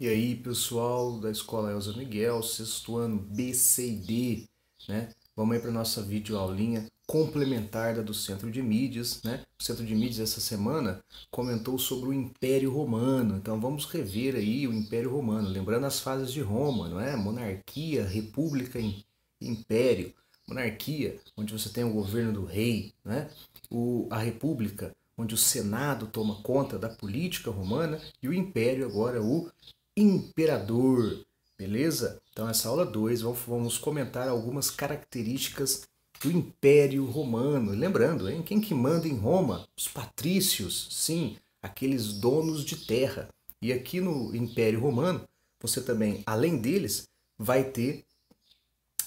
E aí, pessoal da Escola Elza Miguel, sexto ano B, C e D, né? Vamos aí para nossa videoaulinha complementar da do Centro de Mídias, né? O Centro de Mídias essa semana comentou sobre o Império Romano, então vamos rever aí o Império Romano, lembrando as fases de Roma, não é? Monarquia, república, império. Monarquia, onde você tem o governo do rei, né? A república, onde o Senado toma conta da política romana, e o império agora, o imperador, beleza? Então, essa aula 2 vamos comentar algumas características do Império Romano. Lembrando, hein, quem que manda em Roma? Os patrícios, sim, aqueles donos de terra. E aqui no Império Romano, você também, além deles, vai ter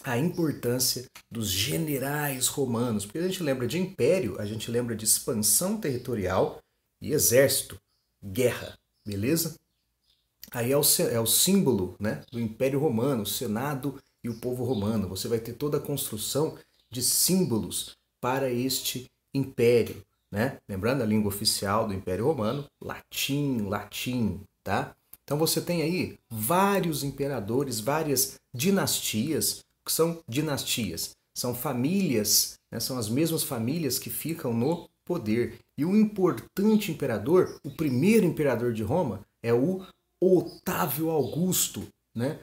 a importância dos generais romanos, porque a gente lembra de império, a gente lembra de expansão territorial e exército, guerra, beleza? Aí é o símbolo, né, do Império Romano, o Senado e o povo romano. Você vai ter toda a construção de símbolos para este império, né? Lembrando a língua oficial do Império Romano, latim, tá? Então você tem aí vários imperadores, várias dinastias. O que são dinastias? São famílias, né? São as mesmas famílias que ficam no poder. E o importante imperador, o primeiro imperador de Roma, é o Otávio Augusto, né?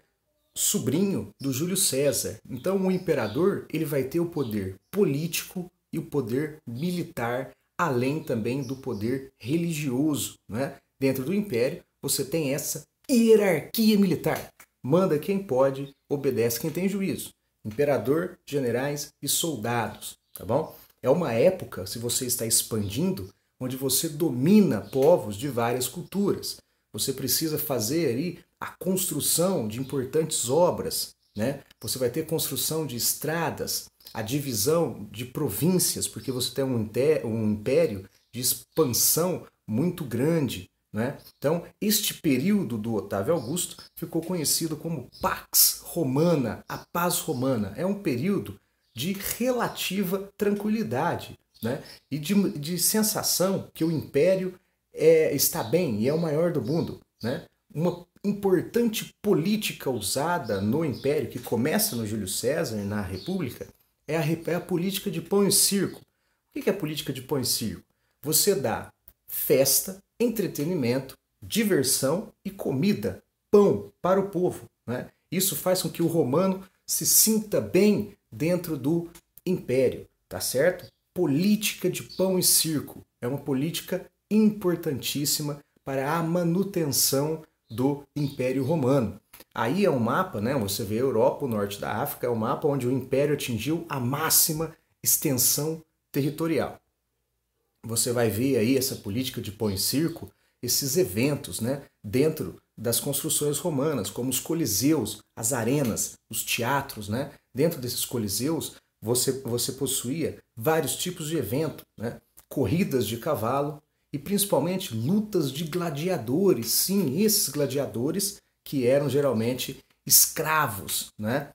Sobrinho do Júlio César. Então o imperador ele vai ter o poder político e o poder militar, além também do poder religioso, né? Dentro do império você tem essa hierarquia militar. Manda quem pode, obedece quem tem juízo. Imperador, generais e soldados, tá bom? É uma época, se você está expandindo, onde você domina povos de várias culturas. Você precisa fazer aí a construção de importantes obras, né? Você vai ter construção de estradas, a divisão de províncias, porque você tem um império de expansão muito grande, né? Então, este período do Otávio Augusto ficou conhecido como Pax Romana, a paz romana. É um período de relativa tranquilidade, né? E de sensação que o império está bem e é o maior do mundo, né? Uma importante política usada no Império, que começa no Júlio César, na República, é a política de pão e circo. O que é a política de pão e circo? Você dá festa, entretenimento, diversão e comida, pão para o povo, né? Isso faz com que o romano se sinta bem dentro do império, tá certo? Política de pão e circo é uma política importantíssima para a manutenção do Império Romano. Aí é um mapa, né? Você vê a Europa, o norte da África, é um mapa onde o Império atingiu a máxima extensão territorial. Você vai ver aí essa política de pão e circo, esses eventos, né? Dentro das construções romanas, como os coliseus, as arenas, os teatros, né? Dentro desses coliseus, você possuía vários tipos de evento, né? Corridas de cavalo, e principalmente lutas de gladiadores. Sim, esses gladiadores que eram geralmente escravos, né?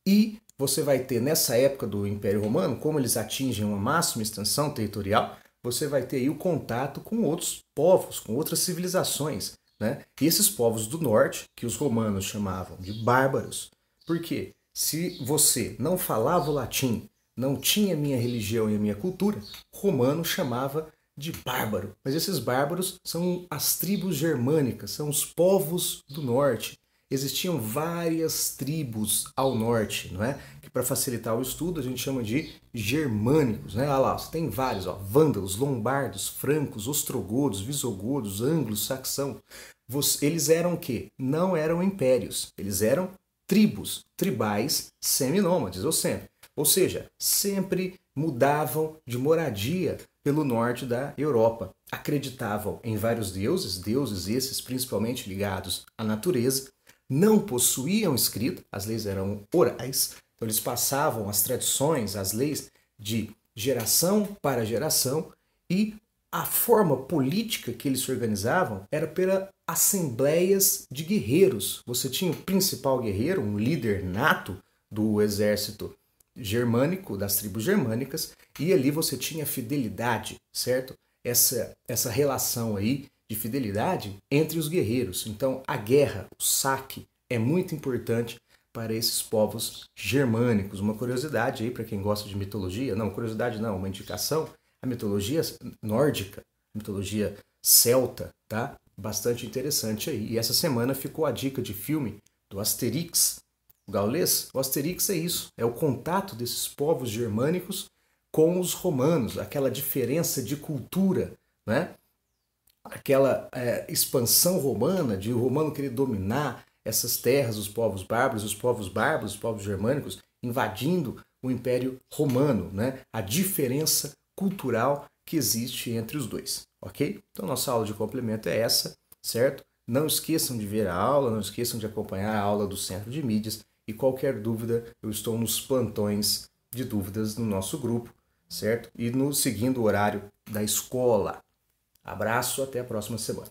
E você vai ter nessa época do Império Romano, como eles atingem uma máxima extensão territorial, você vai ter aí o contato com outros povos, com outras civilizações, né? E esses povos do norte, que os romanos chamavam de bárbaros, por quê? Se você não falava o latim, não tinha a minha religião e a minha cultura, romano chamava de bárbaro. Mas esses bárbaros são as tribos germânicas, são os povos do norte. Existiam várias tribos ao norte, não é? Que para facilitar o estudo a gente chama de germânicos, né? Olha lá, você tem vários, ó, vândalos, lombardos, francos, ostrogodos, visigodos, anglos, saxão. Eles eram o quê? Não eram impérios, eles eram tribos, tribais seminômades, ou seja, sempre mudavam de moradia pelo norte da Europa. Acreditavam em vários deuses, deuses esses principalmente ligados à natureza, não possuíam escrita, as leis eram orais, então eles passavam as tradições, as leis de geração para geração, e a forma política que eles se organizavam era pela assembleias de guerreiros. Você tinha o principal guerreiro, um líder nato do exército germânico, das tribos germânicas, e ali você tinha fidelidade, certo? Essa relação aí de fidelidade entre os guerreiros. Então, a guerra, o saque, é muito importante para esses povos germânicos. Uma curiosidade aí para quem gosta de mitologia, não, curiosidade não, uma indicação, a mitologia nórdica, a mitologia celta, tá? Bastante interessante aí. E essa semana ficou a dica de filme do Asterix, o gaulês. O Asterix é isso, é o contato desses povos germânicos com os romanos, aquela diferença de cultura, né? Aquela expansão romana, de o romano querer dominar essas terras, os povos bárbaros, os povos germânicos, invadindo o Império Romano, né? A diferença cultural que existe entre os dois, ok? Então, nossa aula de complemento é essa, certo? Não esqueçam de ver a aula, não esqueçam de acompanhar a aula do Centro de Mídias e qualquer dúvida, eu estou nos plantões de dúvidas no nosso grupo, certo? E seguindo o horário da escola. Abraço, até a próxima semana.